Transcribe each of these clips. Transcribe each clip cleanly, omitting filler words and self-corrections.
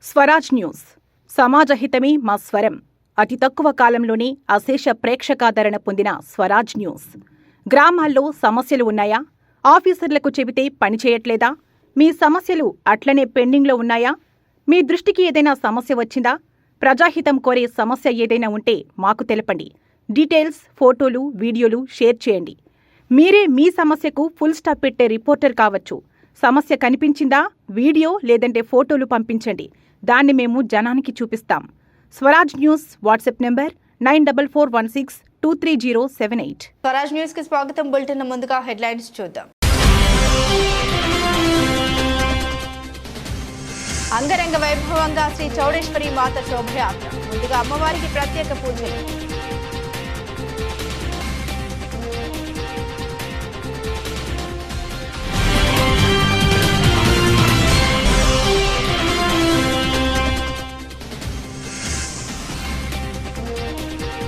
Swaraj news సమాజహితమే మా స్వరం. అతి తక్కువ కాలంలోనే అశేష ప్రేక్షకాదరణ పొందిన స్వరాజ్ న్యూస్. గ్రామాల్లో సమస్యలు ఉన్నాయా? ఆఫీసర్లకు చెబితే పనిచేయట్లేదా? మీ సమస్యలు అట్లనే పెండింగ్లో ఉన్నాయా? మీ దృష్టికి ఏదైనా సమస్య వచ్చిందా? ప్రజాహితం కోరే సమస్య ఏదైనా ఉంటే మాకు తెలపండి. డీటెయిల్స్, ఫోటోలు, వీడియోలు షేర్ చేయండి. మీరే మీ సమస్యకు ఫుల్ స్టాప్ పెట్టే రిపోర్టర్ కావచ్చు. సమస్య కనిపించిందా? వీడియో లేదంటే ఫోటోలు పంపించండి. దాన్ని మేము జనానికి చూపిస్తాం. Swaraj news WhatsApp number 9441623078. Swaraj news కి స్వాగతం. బులెటిన్ ముందుగా హెడ్లైన్స్ చూద్దాం. అంగరంగ వైభవంగా శ్రీ చౌడేశ్వరి మాత శోభయాత్ర. ముందుగా అమ్మవారికి ప్రత్యేక పూజలు.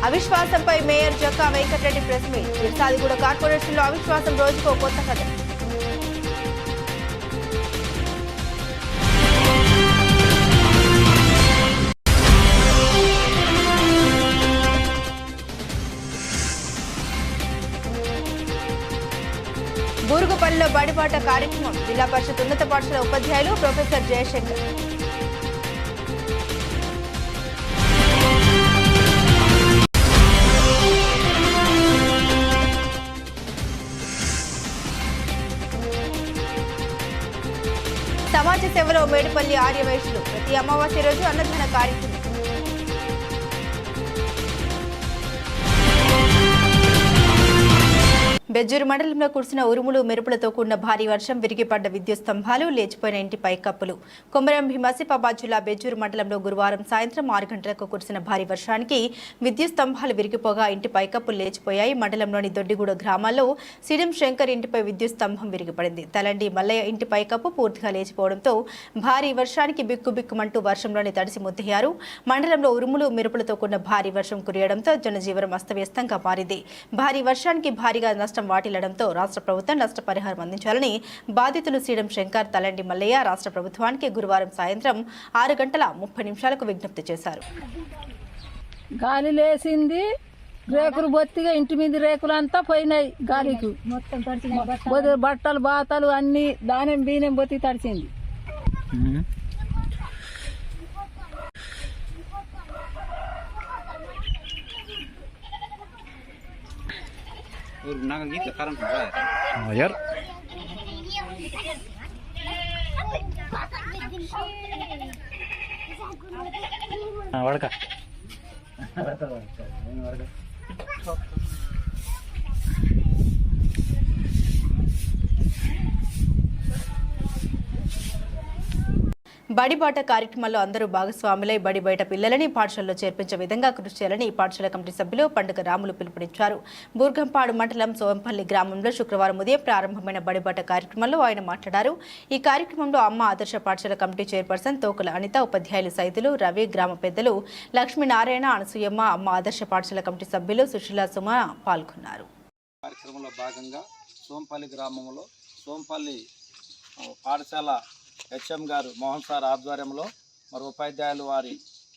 అవిశ్వాసంపై mayor Jakka Venkata Reddy press meet. Irsadiguda కార్పొరేషన్లో అవిశ్వాసం రోజుకో కొత్త కథ. బూరుగుపల్లిలో బడిబాట కార్యక్రమం. జిల్లా పరిషత్ ఉన్నత పాఠశాల ఉపాధ్యాయులు ప్రొఫెసర్ జయశంకర్. సమాజ సేవలో మేడిపల్లి ఆర్యవైశ్యులు. ప్రతి అమావాస్య రోజు అన్నదాన కార్యక్రమం. బెజ్జూరు మండలంలో కురిసిన ఉరుములు మెరుపులతో కూడిన భారీ వర్షం, విరిగిపడ్డ విద్యుత్ స్తంభాలు, లేచిపోయిన ఇంటి పైకప్పులు. కొమరం భీం ఆసిఫాబాద్ జిల్లా బెజ్జూరు మండలంలో గురువారం సాయంత్రం 6 గంటలకు కురిసిన భారీ వర్షానికి విద్యుత్ స్తంభాలు విరిగిపోగా ఇంటి పైకప్పులు లేచిపోయాయి. మండలంలోని దొడ్డిగూడ గ్రామాల్లో సిడం శంకర్ ఇంటిపై విద్యుత్ స్తంభం విరిగిపడింది. తలండి మల్లయ్య ఇంటి పైకప్పు పూర్తిగా లేచిపోవడంతో భారీ వర్షానికి బిక్కుబిక్కుమంటూ వర్షంలోని తడిసి ముద్దయ్యారు. మండలంలో ఉరుములు మెరుపులతో కూడిన భారీ వర్షం కురియడంతో జనజీవనం అస్తవ్యస్తంగా మారింది. భారీ వర్షానికి భారీగా నష్టం వాటిల్లడంతో రాష్ట్ర ప్రభుత్వం నష్టపరిహారం అందించాలని బాధితులు సీడం శంకర్, తలండి మల్లయ్య రాష్ట్ర ప్రభుత్వానికి గురువారం సాయంత్రం 6:30 విజ్ఞప్తి చేశారు. గాలి లేసింది, రేకులు బొత్తిగా ఇంటి మీద రేకులు అంతా పోయినాయి. గాలికి బట్టలు బాతలు అన్ని దానం బీనం బొత్తి తడిచింది. यार वड़का బడిబాట కార్యక్రమంలో అందరూ భాగస్వాములై బడి బయట పిల్లలని పాఠశాలలో చేర్పించే విధంగా కృషి చేయాలని పాఠశాల కమిటీ సభ్యులు పండుగ రాములు పిలుపునిచ్చారు. బూర్గంపాడు మండలం సోంపల్లి గ్రామంలో శుక్రవారం ఉదయం ప్రారంభమైన బడిబాట కార్యక్రమంలో ఆయన మాట్లాడారు. ఈ కార్యక్రమంలో అమ్మ ఆదర్శ పాఠశాల కమిటీ చైర్పర్సన్ తోకుల అనిత, ఉపాధ్యాయులు సైతులు రవి, గ్రామ పెద్దలు లక్ష్మీనారాయణ, అనసూయమ్మ, అమ్మ ఆదర్శ పాఠశాల కమిటీ సభ్యులు సుశీల, సుమ పాల్గొన్నారు. కార్యక్రమంలో భాగంగా సోంపల్లి గ్రామంలో సోంపల్లి పాఠశాల హెచ్ఎం గారు మోహన్ సార్ ఆధ్వర్యంలో మరి ఉపాధ్యాయులు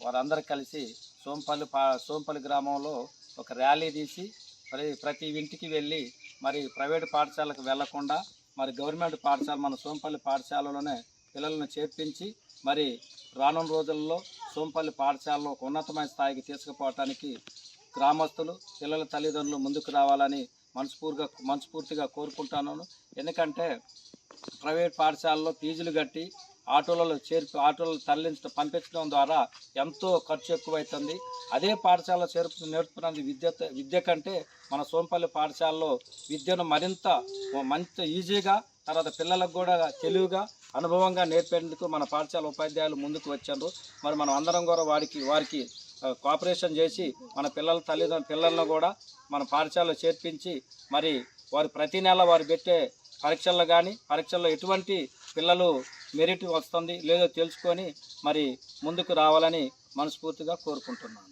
వారందరూ కలిసి సోంపల్లి గ్రామంలో ఒక ర్యాలీ తీసి ప్రతి ఇంటికి వెళ్ళి మరి ప్రైవేటు పాఠశాలకు వెళ్లకుండా మరి గవర్నమెంట్ పాఠశాల మన సోంపల్లి పాఠశాలలోనే పిల్లలను చేర్పించి మరి రానున్న రోజుల్లో సోంపల్లి పాఠశాలలో ఒక ఉన్నతమైన స్థాయికి తీసుకుపోవటానికి గ్రామస్తులు, పిల్లల తల్లిదండ్రులు ముందుకు రావాలని మనస్ఫూర్తిగా కోరుకుంటున్నాను. ఎందుకంటే ప్రైవేట్ పాఠశాలలో ఫీజులు కట్టి ఆటోలలో పంపించడం ద్వారా ఎంతో ఖర్చు ఎక్కువైతుంది. అదే పాఠశాల నేర్పుతున్న విద్య కంటే మన సోంపల్లి పాఠశాలలో విద్యను మరింత ఈజీగా, తర్వాత పిల్లలకు కూడా తెలివిగా, అనుభవంగా నేర్పేందుకు మన పాఠశాల ఉపాధ్యాయులు ముందుకు వచ్చారు. మరి మనం అందరం కూడా వారికి కోఆపరేషన్ చేసి మన పిల్లలను కూడా మన పాఠశాలలో చేర్పించి మరి వారు ప్రతి నెల వారు పెట్టే పరీక్షల్లో ఎటువంటి పిల్లలు మెరిట్ వస్తుంది లేదో తెలుసుకొని మరి ముందుకు రావాలని మనస్ఫూర్తిగా కోరుకుంటున్నాను.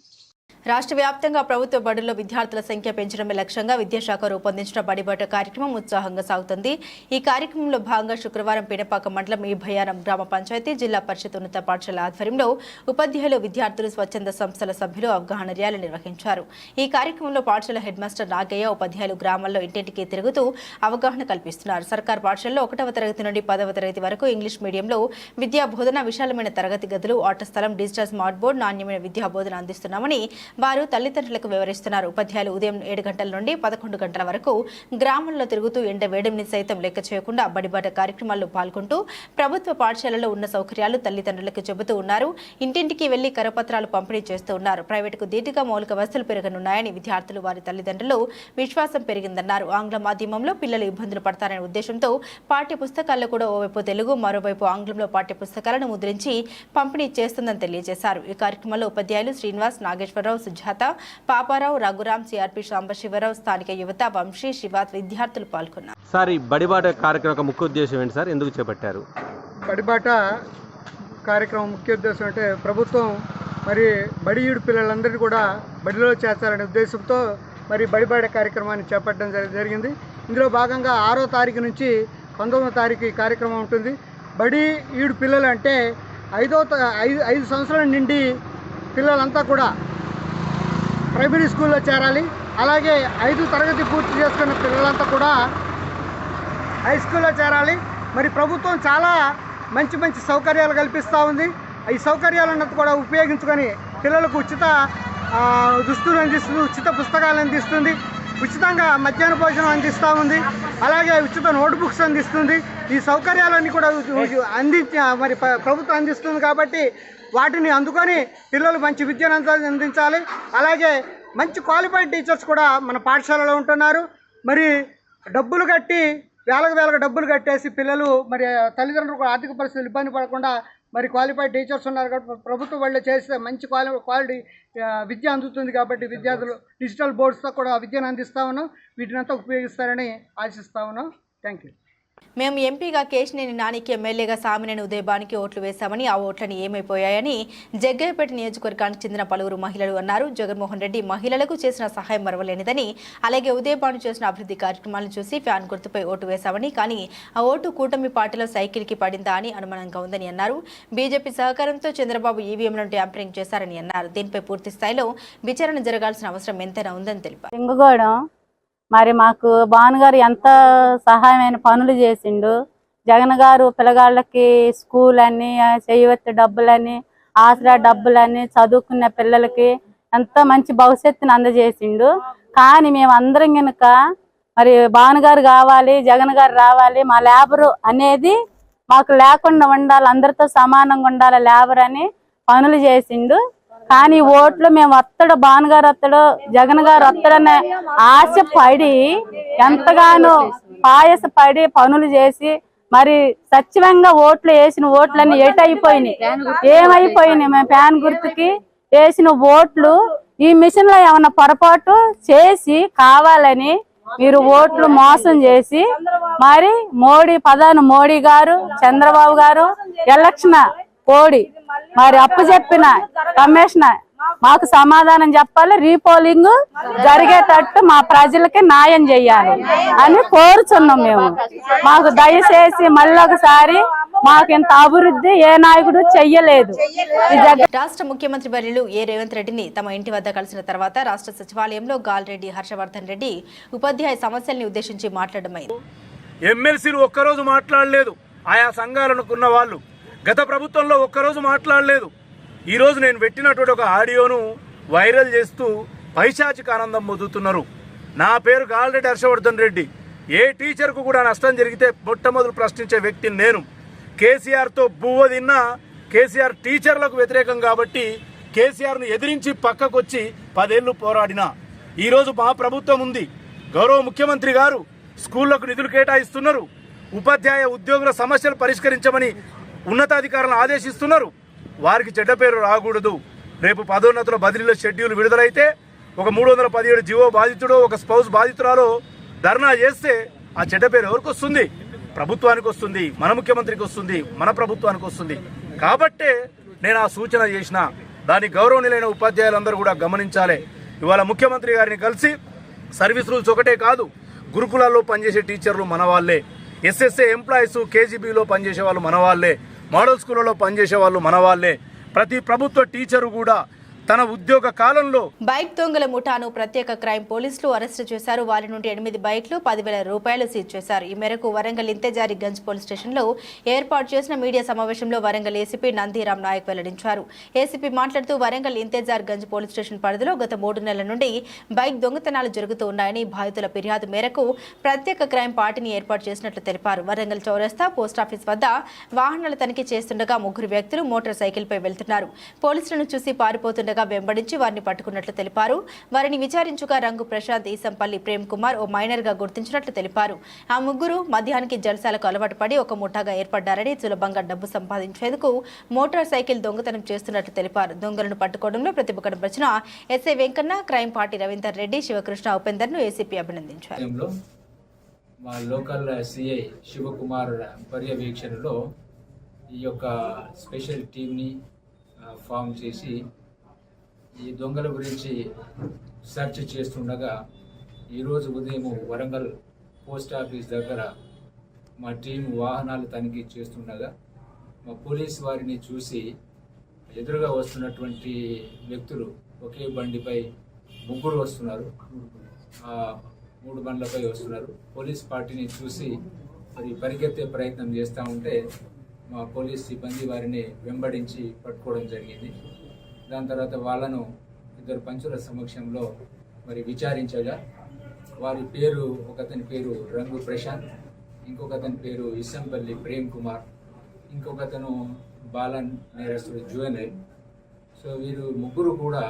రాష్ట్ర వ్యాప్తంగా ప్రభుత్వ బడుల్లో విద్యార్థుల సంఖ్య పెంచడమే లక్ష్యంగా విద్యాశాఖ రూపొందించిన బడిబాట కార్యక్రమం ఉత్సాహంగా సాగుతుంది. ఈ కార్యక్రమంలో భాగంగా శుక్రవారం పీనపాక మండలం ఈ భయారం గ్రామ పంచాయతీ జిల్లా పరిషత్ ఉన్నత పాఠశాల ఆధ్వర్యంలో ఉపాధ్యాయులు, విద్యార్థులు, స్వచ్ఛంద సంస్థల సభ్యులు అవగాహన ర్యాలీ నిర్వహించారు. ఈ కార్యక్రమంలో పాఠశాల హెడ్ మాస్టర్ నాగయ్య, ఉపాధ్యాయులు గ్రామాల్లో ఇంటింటికి తిరుగుతూ అవగాహన కల్పిస్తున్నారు. సర్కార్ పాఠశాలలో 1వ తరగతి నుండి 10వ తరగతి వరకు ఇంగ్లీష్ మీడియంలో విద్యా బోధన, విశాలమైన తరగతి గదులు, ఆట స్థలం, డిజిటల్ స్మార్ట్ బోర్డు, నాణ్యమైన విద్యా బోధన అందిస్తున్నామని వారు తల్లిదండ్రులకు వివరిస్తున్నారు. ఉపాధ్యాయులు ఉదయం 7 గంటల నుండి 11 గంటల వరకు గ్రామంలో తిరుగుతూ ఎండ వేడిని సైతం లెక్క చేయకుండా బడిబాట కార్యక్రమాల్లో పాల్గొంటూ ప్రభుత్వ పాఠశాలలో ఉన్న సౌకర్యాలు తల్లిదండ్రులకు చెబుతూ ఉన్నారు. ఇంటింటికి వెళ్లి కరపత్రాలు పంపిణీ చేస్తూ ఉన్నారు. ప్రైవేటుకు ధీటుగా మౌలిక వసతులు పెరగనున్నాయని విద్యార్థులు, వారి తల్లిదండ్రులు విశ్వాసం పెరిగిందన్నారు. ఆంగ్ల మాధ్యమంలో పిల్లలు ఇబ్బందులు పడతారనే ఉద్దేశంతో పాఠ్య పుస్తకాల్లో కూడా ఓవైపు తెలుగు, మరోవైపు ఆంగ్లంలో పాఠ్య పుస్తకాలను ముద్రించి పంపిణీ చేస్తుందని తెలియజేశారు. ఈ కార్యక్రమంలో ఉపాధ్యాయులు శ్రీనివాస్, నాగేశ్వరరావు, సుజాత, పాపారావు, రఘురాం, సిఆర్పి సాంబశివరావు, స్థానిక యువత, వంశీ, శివాత్ విద్యార్థులు పాల్గొన్నారు. సార్, ఈ బడిబాట కార్యక్రమం ముఖ్య ఉద్దేశం ఏంటి సార్? ఎందుకు చేపట్టారు? బడిబాట కార్యక్రమం ముఖ్య ఉద్దేశం అంటే ప్రభుత్వం మరి బడియుడు పిల్లలందరినీ కూడా బడిలో చేర్చాలనే ఉద్దేశంతో మరి బడిబాట కార్యక్రమాన్ని చేపట్టడం జరిగింది. ఇందులో భాగంగా 6వ తారీఖు నుంచి 19వ తారీఖు ఈ కార్యక్రమం ఉంటుంది. బడి ఈడు పిల్లలు అంటే 5 సంవత్సరాల నుండి పిల్లలంతా కూడా ప్రైమరీ స్కూల్లో చేరాలి. అలాగే 5వ తరగతి పూర్తి చేసుకున్న పిల్లలంతా కూడా హై స్కూల్లో చేరాలి. మరి ప్రభుత్వం చాలా మంచి సౌకర్యాలు కల్పిస్తూ ఉంది. ఈ సౌకర్యాలన్నంత కూడా ఉపయోగించుకొని పిల్లలకు ఉచిత దుస్తులు అందిస్తుంది, ఉచిత పుస్తకాలు అందిస్తుంది, ఉచితంగా మధ్యాహ్న భోజనం అందిస్తూ ఉంది, అలాగే ఉచిత నోట్బుక్స్ అందిస్తుంది. ఈ సౌకర్యాలన్నీ కూడా మరి ప్రభుత్వం అందిస్తుంది. కాబట్టి వాటిని అందుకొని పిల్లలు మంచి విద్యను అందించాలి. అలాగే మంచి క్వాలిఫైడ్ టీచర్స్ కూడా మన పాఠశాలలో ఉంటున్నారు. మరి డబ్బులు కట్టి వేలకు డబ్బులు కట్టేసి పిల్లలు మరి తల్లిదండ్రులకు ఆర్థిక పరిస్థితులు ఇబ్బంది పడకుండా మరి క్వాలిఫైడ్ టీచర్స్ ఉన్నారు. కాబట్టి ప్రభుత్వం వాళ్ళు చేస్తే మంచి క్వాలిటీ విద్య అందుతుంది. కాబట్టి విద్యార్థులు డిజిటల్ బోర్డ్స్తో కూడా విద్యను అందిస్తూ ఉన్నాం. వీటినంతా ఉపయోగిస్తారని ఆశిస్తూ ఉన్నాం. Thank you. మేము ఎంపీగా కేశినేని నానికి, ఎమ్మెల్యేగా సామినేని ఉదయభానికి ఓట్లు వేశామని ఆ ఓట్లని ఏమైపోయాయని జగ్గయ్యపేట నియోజకవర్గానికి చెందిన పలువురు మహిళలు అన్నారు. జగన్మోహన్ రెడ్డి మహిళలకు చేసిన సహాయం మరవలేనిదని, అలాగే ఉదయభాను చేసిన అభివృద్ధి కార్యక్రమాలను చూసి ఫ్యాన్ గుర్తుపై ఓటు వేశామని, కానీ ఆ ఓటు కూటమి పార్టీలో సైకిల్కి పడిందా అని అనుమానంగా ఉందని అన్నారు. బీజేపీ సహకారంతో చంద్రబాబు ఈవీఎంలను ట్యాంపరింగ్ చేశారని అన్నారు. దీనిపై పూర్తి స్థాయిలో విచారణ జరగాల్సిన అవసరం ఎంతైనా ఉందని తెలిపారు. మరి మాకు భాను గారు ఎంత సహాయమైన పనులు చేసిండు. జగన్ గారు పిల్లగాళ్ళకి స్కూల్ అని, చేయవత్తి డబ్బులని, ఆసరా డబ్బులని, చదువుకున్న పిల్లలకి ఎంతో మంచి భవిష్యత్తుని అందజేసిండు. కానీ మేము అందరం కనుక మరి భాను గారు కావాలి, జగన్ గారు రావాలి, మా లేబరు అనేది మాకు లేకుండా ఉండాలి, అందరితో సమానంగా ఉండాలి లేబర్ అని పనులు చేసిండు. కానీ ఓట్లు మేము వత్తడు, భాను గారు వత్తడు, జగన్ గారు వత్తడనే ఆశ పడి ఎంతగానో పాయసపడి పనులు చేసి మరి సత్యవంగా ఓట్లు వేసిన ఓట్లన్నీ ఏమైపోయినాయి. మేము ఫ్యాన్ గుర్తుకి వేసిన ఓట్లు ఈ మిషన్ లో ఏమన్నా పొరపాటు చేసి కావాలని మీరు ఓట్లు మోసం చేసి మరి మోడీ గారు, చంద్రబాబు గారు ఎలక్షన్ కోడి మరి అప్పు చెప్పిన కమిషనర్ మాకు సమాధానం చెప్పాలి, రీపోలింగ్ జరిగేటట్టు మా ప్రజలకి న్యాయం చెయ్యాలి అని కోరుచున్నాం. మేము మాకు దయచేసి మళ్ళొకసారి మాకు ఇంత అభివృద్ధి ఏ నాయకుడు చెయ్యలేదు. రాష్ట్ర ముఖ్యమంత్రి వర్యులు రేవంత్ రెడ్డిని తమ ఇంటి వద్ద కలిసిన తర్వాత రాష్ట్ర సచివాలయంలో గాల్రెడ్డి హర్షవర్ధన్ రెడ్డి ఉపాధ్యాయ సమస్యల్ని ఉద్దేశించి మాట్లాడమైంది. ఎమ్మెల్సీలు ఒక్కరోజు మాట్లాడలేదు. ఆయా సంఘాలనుకున్న వాళ్ళు గత ప్రభుత్వంలో ఒక్కరోజు మాట్లాడలేదు. ఈరోజు నేను పెట్టినటువంటి ఒక ఆడియోను వైరల్ చేస్తూ పైశాచిక ఆనందం పొందుతున్నారు. నా పేరు గాల్రెడ్డి హర్షవర్ధన్ రెడ్డి. ఏ టీచర్కు కూడా నష్టం జరిగితే మొట్టమొదలు ప్రశ్నించే వ్యక్తిని నేను. కేసీఆర్తో బువ్వ తిన్నా కేసీఆర్ టీచర్లకు వ్యతిరేకం కాబట్టి కేసీఆర్ను ఎదిరించి పక్కకొచ్చి 10 ఏళ్లు పోరాడినా. ఈరోజు మా ప్రభుత్వం ఉంది. గౌరవ ముఖ్యమంత్రి గారు స్కూళ్లకు నిధులు కేటాయిస్తున్నారు. ఉపాధ్యాయ ఉద్యోగుల సమస్యలు పరిష్కరించమని ఉన్నతాధికారులను ఆదేశిస్తున్నారు. వారికి చెడ్డ పేరు రాకూడదు. రేపు పదోన్నతుల బదిలీలో షెడ్యూల్ విడుదలైతే ఒక 317 జీవో బాధితుడో ఒక స్పౌస్ బాధితురాలో ధర్నా చేస్తే ఆ చెడ్డ పేరు ఎవరికి వస్తుంది? ప్రభుత్వానికి వస్తుంది, మన ముఖ్యమంత్రికి వస్తుంది, మన ప్రభుత్వానికి వస్తుంది. కాబట్టే నేను ఆ సూచన చేసిన. దాని గౌరవనీయులైన ఉపాధ్యాయులందరూ కూడా గమనించాలి. ఇవాళ ముఖ్యమంత్రి గారిని కలిసి సర్వీస్ రూల్స్ ఒకటే కాదు, గురుకులాల్లో పనిచేసే టీచర్లు మన వాళ్ళే, ఎస్ఎస్ఏ ఎంప్లాయీస్ కేజీబీలో పనిచేసే వాళ్ళు మన వాళ్ళే, మోడల్ స్కూళ్ళలో పనిచేసే వాళ్ళు మన వాళ్ళే. ప్రతి ప్రభుత్వ టీచరు కూడా తన ఉద్యోగ కాలంలో బైక్ దొంగల ముఠాను ప్రత్యేక క్రైమ్ పోలీసులు అరెస్టు చేశారు. వారి నుండి 8 బైక్లు 10,000 రూపాయలు సీజ్ చేశారు. ఈ మేరకు వరంగల్ ఇంతేజారి గంజ్ పోలీస్ స్టేషన్లో ఏర్పాటు చేసిన మీడియా సమావేశంలో వరంగల్ ఏసీపీ నందిరామ్ నాయక్ వెల్లడించారు. ఏసీపీ మాట్లాడుతూ వరంగల్ ఇంతేజార్ గంజ్ పోలీస్ స్టేషన్ పరిధిలో గత 3 నెలల నుండి బైక్ దొంగతనాలు జరుగుతూ ఉన్నాయని బాధితుల ఫిర్యాదు మేరకు ప్రత్యేక క్రైమ్ పార్టీని ఏర్పాటు చేసినట్లు తెలిపారు. వరంగల్ చౌరస్తా పోస్టాఫీస్ వద్ద వాహనాల తనిఖీ చేస్తుండగా 3 వ్యక్తులు మోటార్ సైకిల్పై వెళ్తున్నారు. పోలీసులను చూసి పారిపోతుండగా వెంబడించి వారిని పట్టుకున్నట్లు తెలిపారు. వారిని విచారించుగా రంగు ప్రశాంత్, ఈసంపల్లి ప్రేమ్ కుమార్ ఓ మైనర్ గా గుర్తించినట్లు తెలిపారు. ఆ 3 మధ్యాహ్నానికి జల్సాలకు అలవాటు పడి ఒక ముఠాగా ఏర్పడ్డారని, సులభంగా డబ్బు సంపాదించేందుకు మోటార్ సైకిల్ దొంగతనం చేస్తున్నట్లు తెలిపారు. దొంగలను పట్టుకోవడంలో ప్రతిభ కనబరిచిన SI Venkanna, crime party Ravinder Reddy, Sivakrishna, Upender ను ఏసీపీ అభినందించారు. మా లోకల్ సిఐ శివకుమార్ పర్యవేక్షణలో ఈ యొక్క స్పెషల్ టీంని ఫామ్ చేసి ఈ దొంగల గురించి సెర్చ్ చేస్తుండగా ఈరోజు ఉదయం వరంగల్ పోస్ట్ ఆఫీస్ దగ్గర మా టీం వాహనాలు తనిఖీ చేస్తుండగా మా పోలీస్ వారిని చూసి ఎదురుగా వస్తున్నటువంటి వ్యక్తులు ఒకే బండిపై 3 వస్తున్నారు, 3 బండ్లపై వస్తున్నారు. పోలీస్ పార్టీని చూసి మరి పరిగెత్తే ప్రయత్నం చేస్తూ ఉంటే మా పోలీస్ సిబ్బంది వారిని వెంబడించి పట్టుకోవడం జరిగింది. దాని తర్వాత వాళ్ళను 2 పంచుల సమక్షంలో మరి విచారించగా వారి పేరు, ఒకతని పేరు రంగు ప్రశాంత్, ఇంకొకతని పేరు ఇసంపల్లి ప్రేమ్ కుమార్, ఇంకొకతను బాలన్ నేరస్తుడు జువెనైల్. సో వీరు 3 కూడా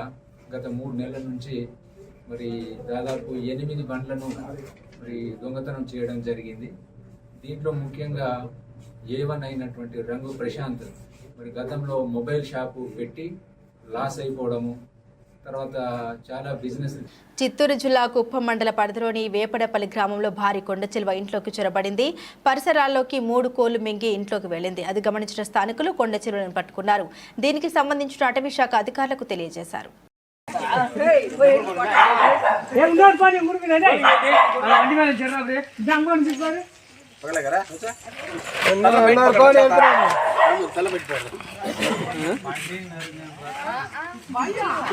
గత 3 నెలల నుంచి మరి దాదాపు 8 బండ్లను మరి దొంగతనం చేయడం జరిగింది. దీంట్లో ముఖ్యంగా A1 అయినటువంటి రంగు ప్రశాంత్ మరి గతంలో మొబైల్ షాపు పెట్టి లాస్ అయిపోవడము, తర్వాత చాలా బిజినెస్. చిత్తూరు జిల్లా కుప్పం మండల పరిధిలోని వేపడపల్లి గ్రామంలో భారీ కొండచిలువ ఇంట్లోకి చొరబడింది. పరిసరాల్లోకి 3 కోళ్లు మింగి ఇంట్లోకి వెళ్లింది. అది గమనించిన స్థానికులు కొండచిలువను పట్టుకున్నారు. దీనికి సంబంధించిన అటవీ శాఖ అధికారులకు తెలియజేశారు.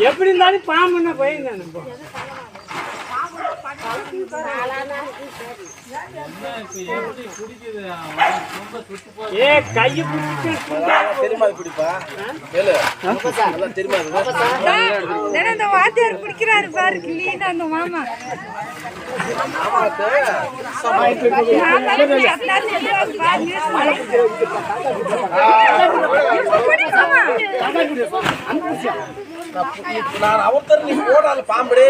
ఎప్పుడు పామున్న పోయిందని ఏ కయ్యి வாத்தியார் குடிக்கிறாரு பாரு கிளீனா அந்த மாமா அவத்தர் நீ போடாத பாம்படே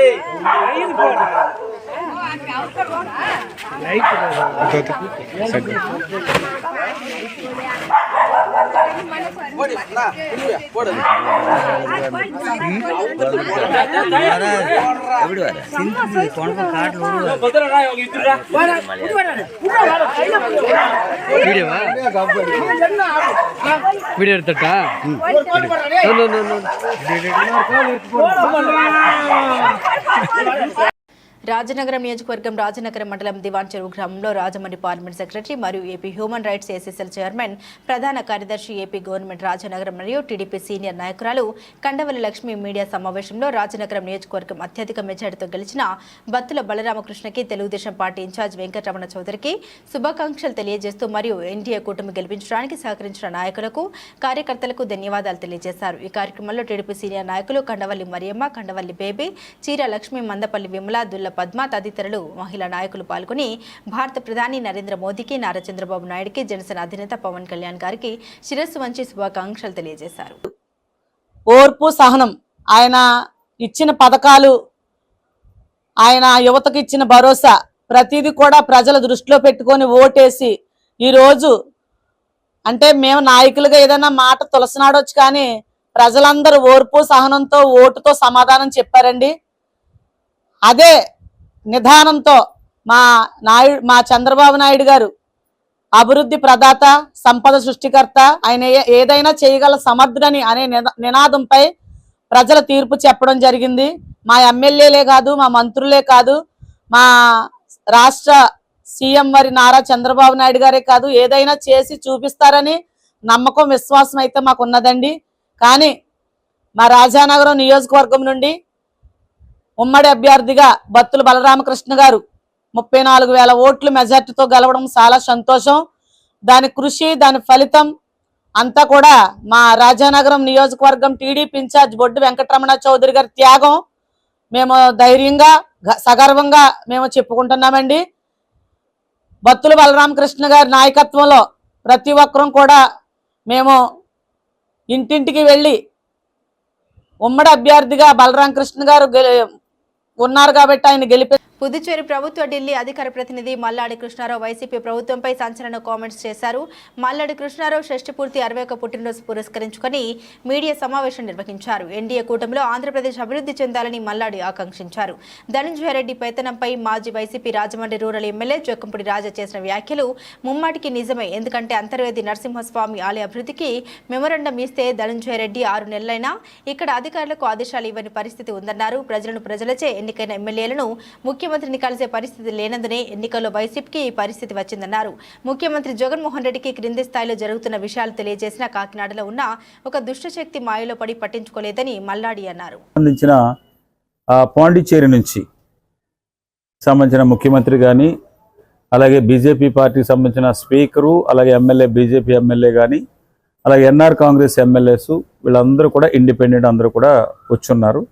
వీడియో ఎడతట్టా రాజనగరం నియోజకవర్గం రాజనగరం మండలం దివాన్ చెరువు గ్రామంలో రాజమండ్రి పార్లమెంట్ సెక్రటరీ మరియు AP human rights ACCL chairman, ప్రధాన కార్యదర్శి, ఏపీ గవర్నమెంట్ రాజనగరం మరియు టీడీపీ సీనియర్ నాయకురాలు కండవల్లి లక్ష్మి మీడియా సమావేశంలో రాజనగరం నియోజకవర్గం అత్యధిక మెజార్టీతో గెలిచిన బత్తుల బలరామకృష్ణకి తెలుగుదేశం పార్టీ ఇన్ఛార్జ్ వెంకటరమణ చౌదరికి శుభాకాంక్షలు తెలియజేస్తూ మరియు ఎన్డీఏ కూటమి గెలిపించడానికి సహకరించిన నాయకులకు, కార్యకర్తలకు ధన్యవాదాలు తెలియజేశారు. ఈ కార్యక్రమంలో టీడీపీ సీనియర్ నాయకులు కండవల్లి మరియమ్మ, కండవల్లి బేబీ, చీర లక్ష్మి, మందపల్లి విమల, దుల్ల పద్మ తదితరులు మహిళా నాయకులు పాల్గొని భారత ప్రధాని నరేంద్ర మోదీకి, నారా చంద్రబాబు నాయుడుకి, జనసేన అధినేత పవన్ కళ్యాణ్ గారికి శిరస్సు వంచి శుభాకాంక్షలు తెలియజేశారు. ఓర్పు, సహనం, ఆయన ఇచ్చిన పథకాలు, ఆయన యువతకు ఇచ్చిన భరోసా, ప్రతిదీ కూడా ప్రజల దృష్టిలో పెట్టుకొని ఓటేసి ఈరోజు అంటే మేము నాయకులుగా ఏదైనా మాట తులసినాడొచ్చు, కానీ ప్రజలందరూ ఓర్పు సహనంతో ఓటుతో సమాధానం చెప్పారండి. అదే నిదానంతో మా చంద్రబాబు నాయుడు గారు అభివృద్ధి ప్రదాత, సంపద సృష్టికర్త, ఆయన ఏదైనా చేయగల సమర్థుడని అనే నినాదంపై ప్రజల తీర్పు చెప్పడం జరిగింది. మా ఎమ్మెల్యేలే కాదు, మా మంత్రులే కాదు, మా రాష్ట్ర సీఎం వారి నారా చంద్రబాబు నాయుడు గారే కాదు, ఏదైనా చేసి చూపిస్తారని నమ్మకం, విశ్వాసం అయితే మాకు ఉన్నదండి. కానీ మా రాజానగరం నియోజకవర్గం నుండి ఉమ్మడి అభ్యర్థిగా బత్తుల బలరామకృష్ణ గారు 34,000 ఓట్ల మెజార్టీతో గెలవడం చాలా సంతోషం. దాని కృషి, దాని ఫలితం అంతా కూడా మా రాజానగరం నియోజకవర్గం టీడీపీ ఇన్ఛార్జ్ బొడ్డు వెంకటరమణ చౌదరి గారి త్యాగం మేము ధైర్యంగా సగర్వంగా మేము చెప్పుకుంటున్నామండి. బత్తుల బలరామకృష్ణ గారి నాయకత్వంలో ప్రతి ఒక్కరూ కూడా మేము ఇంటింటికి వెళ్ళి ఉమ్మడి అభ్యర్థిగా బలరామకృష్ణ గారు ఉన్నారు కాబట్టి ఆయన గెలిపి. పుదుచ్చేరి ప్రభుత్వ ఢిల్లీ అధికార ప్రతినిధి మల్లాడి కృష్ణారావు వైసీపీ ప్రభుత్వంపై సంచలన కామెంట్స్ చేశారు. మల్లాడి కృష్ణారావు షష్ఠి పూర్తి 61వ పుట్టినరోజు పురస్కరించుకొని మీడియా సమావేశం నిర్వహించారు. ఎన్డీఏ కూటమిలో ఆంధ్రప్రదేశ్ అభివృద్ధి చెందాలని మల్లాడి ఆకాంక్షించారు. ధనంజయ రెడ్డి పెత్తనంపై మాజీ YCP Rajahmundry rural MLA Jakkampudi Raja చేసిన వ్యాఖ్యలు ముమ్మాటికి నిజమే. ఎందుకంటే అంతర్వేది నరసింహస్వామి ఆలయ అభివృద్ధికి మెమోరండం ఇస్తే ధనంజయ రెడ్డి 6 నెలలైనా ఇక్కడ అధికారులకు ఆదేశాలు ఇవ్వని పరిస్థితి ఉందన్నారు. ప్రజలను ప్రజలచే ఎన్నికైన ఎమ్మెల్యేలను ముఖ్యమంత్రిని కలిసే పరిస్థితి లేనందునే ఎన్నికల్లో వైసీపీకి ఈ పరిస్థితి వచ్చిందన్నారు. ముఖ్యమంత్రి జగన్మోహన్ రెడ్డికి క్రింది స్థాయిలో జరుగుతున్న విషయాలు తెలియజేసిన కాకినాడలో ఉన్న ఒక దుష్టశక్తి మాయలో పడి పట్టించుకోలేదని మల్లాడి అన్నారు. పాండిచ్చేరి నుంచి సంబంధించిన ముఖ్యమంత్రి కానీ, అలాగే బీజేపీ పార్టీకి సంబంధించిన స్పీకరు, అలాగే ఎమ్మెల్యే, బీజేపీ ఎమ్మెల్యే కానీ, అలాగే ఎన్ఆర్ కాంగ్రెస్ ఎమ్మెల్యేస్ వీళ్ళందరూ కూడా ఇండిపెండెంట్ అందరూ కూడా వచ్చున్నారు.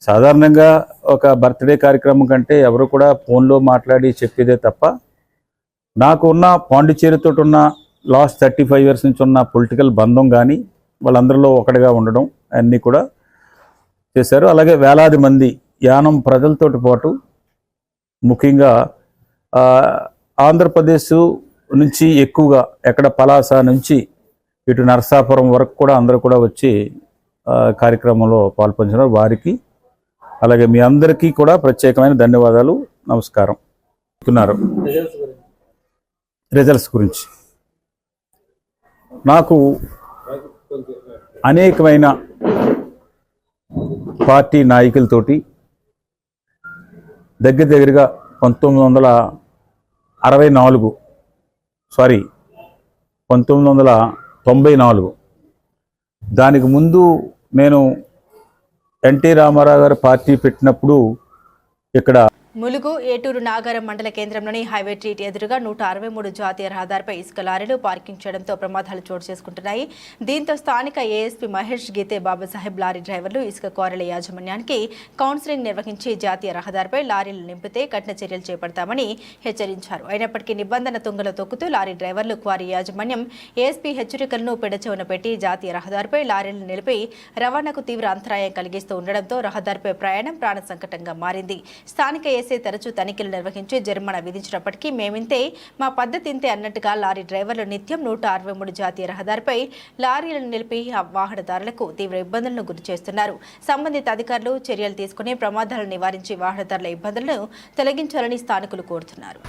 సాధారణంగా ఒక బర్త్డే కార్యక్రమం కంటే ఎవరు కూడా ఫోన్లో మాట్లాడి చెప్పేదే తప్ప, నాకు ఉన్న పాండిచ్చేరితో ఉన్న లాస్ట్ 35 years నుంచి ఉన్న పొలిటికల్ బంధం కానీ, వాళ్ళందరిలో ఒకటిగా ఉండడం అన్నీ కూడా చేశారు. అలాగే వేలాది మంది యానం ప్రజలతోటి పాటు ముఖ్యంగా ఆంధ్రప్రదేశ్ నుంచి ఎక్కువగా ఎక్కడ పలాస నుంచి ఇటు నరసాపురం వరకు కూడా అందరూ కూడా వచ్చి కార్యక్రమంలో పాల్పంచున్నారు. వారికి అలాగే మీ అందరికీ కూడా ప్రత్యేకమైన ధన్యవాదాలు, నమస్కారం. రిజల్ట్స్ గురించి నాకు అనేకమైన పార్టీ నాయకులతోటి దగ్గరగా 1994 దానికి ముందు నేను ఎన్టీ రామారావు గారు పార్టీ పెట్టినప్పుడు ఇక్కడ ములుగు ఏటూరు నాగారం మండల కేంద్రంలోని హైవే ట్రీట్ ఎదురుగా 163 జాతీయ రహదారిపై ఇసుక లారీలు పార్కింగ్ చేయడంతో ప్రమాదాలు చోటు చేసుకుంటున్నాయి. దీంతో స్థానిక ఏఎస్పీ మహేష్ గీతే బాబాసాహెబ్ లారీ డ్రైవర్లు ఇసుక క్వారీల యాజమాన్యానికి కౌన్సిలింగ్ నిర్వహించి జాతీయ రహదారిపై లారీలు నింపితే కఠిన చర్యలు చేపడతామని హెచ్చరించారు. అయినప్పటికీ నిబంధన తుంగలో తొక్కుతూ లారీ డ్రైవర్లు క్వారీ యాజమాన్యం ఏఎస్పీ హెచ్చరికలను పెడచెవున పెట్టి జాతీయ రహదారిపై లారీలు నిలిపి రవాణాకు తీవ్ర అంతరాయం కలిగిస్తూ ఉండడంతో రహదారిపై ప్రయాణం ప్రాణ సంకటంగా మారింది. స్థానిక ఏసీ తరచూ తనిఖీలు నిర్వహించి జరిమానా విధించినప్పటికీ మేమింతే, మా పద్ధతి ఇంతే అన్నట్టుగా లారీ డ్రైవర్లు నిత్యం 163 జాతీయ రహదారిపై లారీలను నిలిపి వాహనదారులకు తీవ్ర ఇబ్బందులను గురి చేస్తున్నారు. సంబంధిత అధికారులు చర్యలు తీసుకుని ప్రమాదాలను నివారించి వాహనదారుల ఇబ్బందులను తొలగించాలని స్థానికులు కోరుతున్నారు.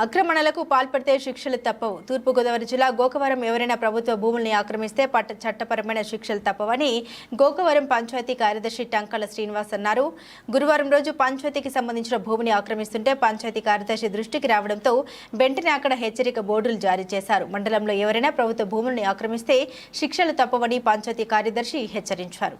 ఆక్రమణలకు పాల్పడితే శిక్షలు తప్పవు. తూర్పుగోదావరి జిల్లా గోకవరం ఎవరైనా ప్రభుత్వ భూముల్ని ఆక్రమిస్తే చట్టపరమైన శిక్షలు తప్పవని గోకవరం పంచాయతీ కార్యదర్శి టంకల శ్రీనివాస్ అన్నారు. గురువారం రోజు పంచాయతీకి సంబంధించిన భూమిని ఆక్రమిస్తుంటే పంచాయతీ కార్యదర్శి దృష్టికి రావడంతో వెంటనే అక్కడ హెచ్చరిక బోర్డులు జారీ చేశారు. మండలంలో ఎవరైనా ప్రభుత్వ భూముల్ని ఆక్రమిస్తే శిక్షలు తప్పవని పంచాయతీ కార్యదర్శి హెచ్చరించారు.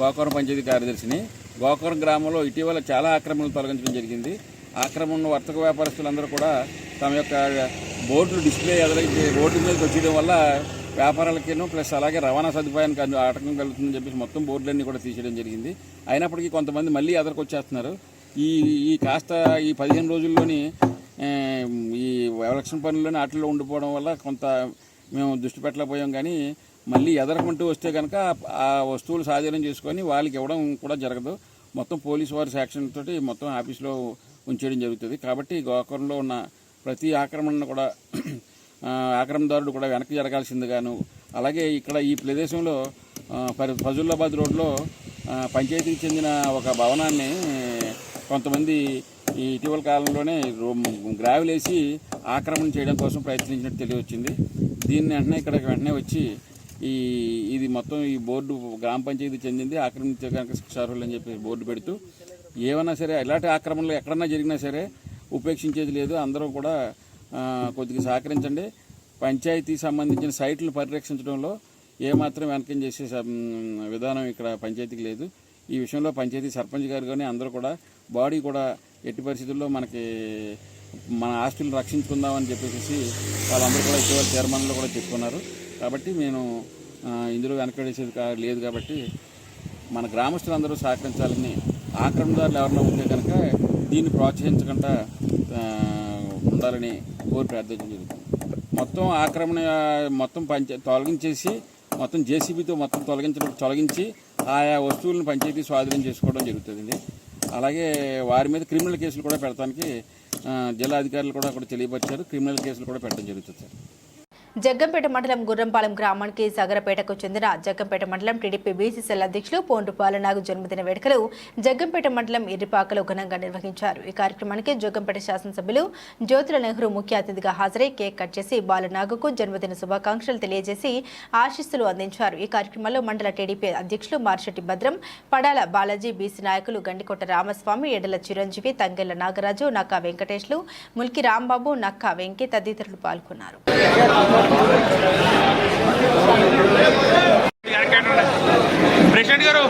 గోకవరం పంచాయతీ కార్యదర్శిని. గోకవరం గ్రామంలో ఇటీవల చాలా ఆక్రమణలు తొలగించడం జరిగింది. ఆక్రమణ వర్తక వ్యాపారస్తులందరూ కూడా తమ యొక్క బోర్డులు డిస్ప్లే రోడ్డు మీదకి వచ్చేయడం వల్ల వ్యాపారాలకేనో ప్లస్ అలాగే రవాణా సదుపాయానికి ఆటంకం కలుగుతుందని చెప్పేసి మొత్తం బోర్డులన్నీ కూడా తీసేయడం జరిగింది. అయినప్పటికీ కొంతమంది మళ్ళీ ఎదరికి వచ్చేస్తున్నారు. ఈ కాస్త ఈ 15 రోజుల్లోని ఈ ఎలక్షన్ పనుల్లోని వాటిల్లో ఉండిపోవడం వల్ల కొంత మేము దృష్టి పెట్టలేకపోయాం. కానీ మళ్ళీ ఎదరకుంటూ వస్తే కనుక ఆ వస్తువులు స్వాధీనం చేసుకొని వాళ్ళకి ఇవ్వడం కూడా జరగదు. మొత్తం పోలీసు వారి శాక్షన్ తోటి మొత్తం ఆఫీస్లో ఉంచేయడం జరుగుతుంది. కాబట్టి గోకవరంలో ఉన్న ప్రతి ఆక్రమణను కూడా ఆక్రమణదారుడు కూడా వెనక్కి జరగాల్సిందిగాను, అలాగే ఇక్కడ ఈ ప్రదేశంలో ఫజుల్లాబాద్ రోడ్లో పంచాయతీకి చెందిన ఒక భవనాన్ని కొంతమంది ఈ ఇటీవల కాలంలోనే గ్రావెల్ వేసి ఆక్రమణ చేయడం కోసం ప్రయత్నించినట్టు తెలియవచ్చింది. దీన్ని వెంటనే వచ్చి ఇది మొత్తం ఈ బోర్డు గ్రామ పంచాయతీ చెందింది, ఆక్రమించే కనుక శిక్షార్హులు అని చెప్పి బోర్డు పెడుతూ ఏమన్నా సరే ఇలాంటి ఆక్రమణలు ఎక్కడన్నా జరిగినా సరే ఉపేక్షించేది లేదు. అందరూ కూడా కొద్దిగా సహకరించండి. పంచాయతీ సంబంధించిన సైట్లు పరిరక్షించడంలో ఏమాత్రం వెనకం చేసే విధానం ఇక్కడ పంచాయతీకి లేదు. ఈ విషయంలో పంచాయతీ సర్పంచ్ గారు కానీ అందరూ కూడా బాడీ కూడా ఎట్టి పరిస్థితుల్లో మన ఆస్తులను రక్షించుకుందామని చెప్పేసి వాళ్ళందరూ కూడా ఇటీవల తీర్మానంలో కూడా చెప్పుకున్నారు. కాబట్టి నేను ఇందులో వెనకడేసేది లేదు. కాబట్టి మన గ్రామస్తులందరూ సహకరించాలని, ఆక్రమణదారులు ఎవరైనా ఉంటే కనుక దీన్ని ప్రోత్సహించకుండా ఉండాలని కోరి ప్రార్థించడం జరుగుతుంది. మొత్తం ఆక్రమణ మొత్తం తొలగించేసి మొత్తం జేసీబీతో మొత్తం తొలగించి ఆయా వస్తువులను పంచాయతీ స్వాధీనం చేసుకోవడం జరుగుతుంది. అలాగే వారి మీద క్రిమినల్ కేసులు కూడా పెడతానికి జిల్లా అధికారులు కూడా అక్కడ తెలియపరిచారు. క్రిమినల్ కేసులు కూడా పెట్టడం జరుగుతుంది సార్. జగ్గంపేట మండలం గుర్రంపాలెం గ్రామానికి సగరపేటకు చెందిన జగ్గంపేట మండలం టీడీపీ బీసీసీఎల్ అధ్యక్షులు పోండ్రు బాలనాగు జన్మదిన వేడుకలు జగ్గంపేట మండలం ఇర్రిపాకలో ఘనంగా నిర్వహించారు. ఈ కార్యక్రమానికి జగ్గంపేట శాసనసభ్యులు జ్యోతుల నెహ్రూ ముఖ్య అతిథిగా హాజరై కేక్ కట్ చేసి బాలనాగుకు జన్మదిన శుభాకాంక్షలు తెలియజేసి ఆశీస్సులు అందించారు. ఈ కార్యక్రమంలో మండల టీడీపీ అధ్యక్షులు మార్షెట్టి భద్రం, పడాల బాలాజీ, బీసీ నాయకులు గండికోట రామస్వామి, ఎడల చిరంజీవి, తంగెళ్ల నాగరాజు, నక్కా వెంకటేశ్లు, ముల్కి రాంబాబు, నక్కా వెంకి తదితరులు పాల్గొన్నారు. ప్రెసిడెంట్ గారు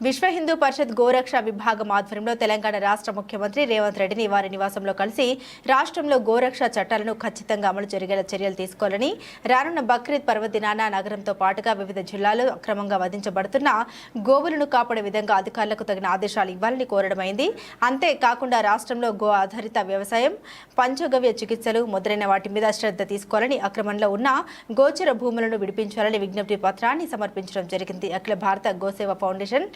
విశ్వ హిందూ పరిషత్ గోరక్ష విభాగం ఆధ్వర్యంలో తెలంగాణ రాష్ట్ర ముఖ్యమంత్రి రేవంత్ రెడ్డిని వారి నివాసంలో కలిసి రాష్ట్రంలో గోరక్ష చట్టాలను ఖచ్చితంగా అమలు జరిగేలా చర్యలు తీసుకోవాలని, రానున్న బక్రీద్ పర్వదినాన నగరంతో పాటుగా వివిధ జిల్లాల్లో అక్రమంగా వధించబడుతున్న గోవులను కాపాడే విధంగా అధికారులకు తగిన ఆదేశాలు ఇవ్వాలని కోరడమైంది. అంతేకాకుండా రాష్ట్రంలో గో ఆధారిత వ్యవసాయం, పంచగవ్య చికిత్సలు మొదలైన వాటి మీద శ్రద్ధ తీసుకోవాలని, అక్రమంలో ఉన్న గోచర భూములను విడిపించాలని విజ్ఞప్తి పత్రాన్ని సమర్పించడం జరిగింది. అఖిల భారత గోసేవ ఫౌండేషన్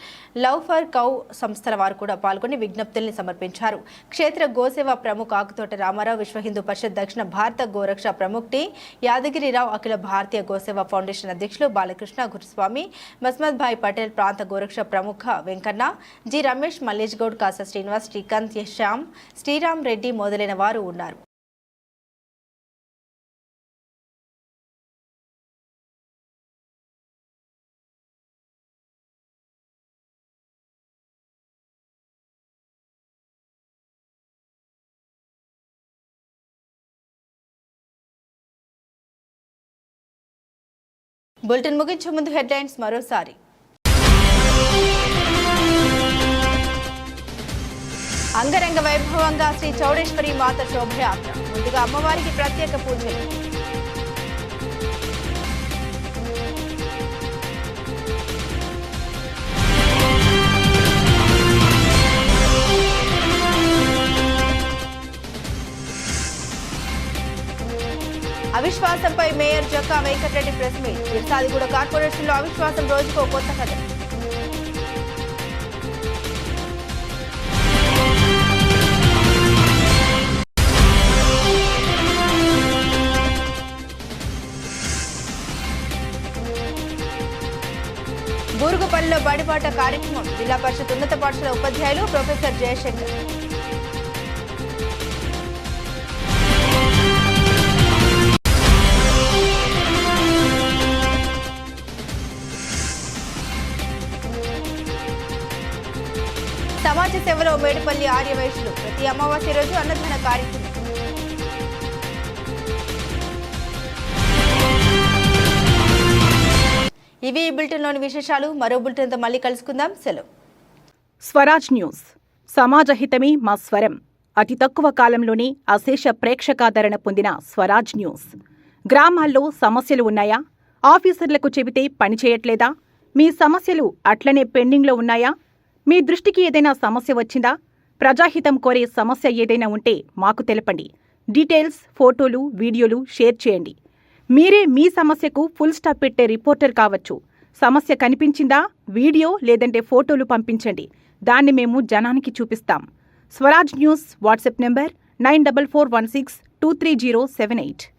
లవ్ ఫర్ కౌ సంస్థల వారు కూడా పాల్గొని విజ్ఞప్తుల్ని సమర్పించారు. క్షేత్ర గోసేవ ప్రముఖ ఆకుతోట రామారావు, విశ్వ హిందూ పరిషత్ దక్షిణ భారత గోరక్ష ప్రముఖ్ టి యాదగిరిరావు, అఖిల భారతీయ గోసేవ ఫౌండేషన్ అధ్యక్షులు బాలకృష్ణ గురుస్వామి, మస్మద్ భాయ్ పటేల్, ప్రాంత గోరక్ష ప్రముఖ వెంకన్న, జి రమేష్, మల్లేష్ గౌడ్, కాసా శ్రీనివాస్, శ్రీకాంత్, శ్యామ్, శ్రీరామ్ రెడ్డి మొదలైన వారు ఉన్నారు. బులెటిన్ ముగించే ముందు హెడ్లైన్స్ మరోసారి. అంగరంగ వైభవంగా శ్రీ చౌడేశ్వరి మాత శోభయాత్ర. ముందుగా అమ్మవారికి ప్రత్యేక పూజలు. అవిశ్వాసంపై mayor Jakka Venkata Reddy press meet. Irsadiguda కార్పొరేషన్లో అవిశ్వాసం రోజుకో కొత్త కథ. బూరుగుపల్లిలో బడిబాట కార్యక్రమం. జిల్లా పరిషత్ ఉన్నత పాఠశాల ఉపాధ్యాయులు ప్రొఫెసర్ జయశంకర్. సమాజ సేవలో మేడిపల్లి ఆర్యవైశ్యులు. ప్రతి అమావాస్య రోజు అన్నదాన కార్యక్రమం. ఇవి ఈ బులెటిన్లోని విశేషాలు. మరో బులెటిన్తో మళ్ళీ కలుసుకుందాం. సెలవు. స్వరాజ్ న్యూస్. సమాజ హితమే మా స్వరం. అతి తక్కువ కాలంలోనే అశేష ప్రేక్షకాదరణ పొందిన స్వరాజ్ న్యూస్. గ్రామాల్లో సమస్యలు ఉన్నాయా? ఆఫీసర్లకు చెబితే పని చేయట్లేదా? మీ సమస్యలు అట్లనే పెండింగ్లో ఉన్నాయా? మీ దృష్టికి ఏదైనా సమస్య వచ్చిందా? ప్రజాహితం కోరే సమస్య ఏదైనా ఉంటే మాకు తెలపండి. డీటెయిల్స్, ఫోటోలు, వీడియోలు షేర్ చేయండి. మీరే మీ సమస్యకు ఫుల్ స్టాప్ పెట్టే రిపోర్టర్ కావచ్చు. సమస్య కనిపించిందా? వీడియో లేదంటే ఫోటోలు పంపించండి. దాన్ని మేము జనానికి చూపిస్తాం. Swaraj news WhatsApp number 9441623078.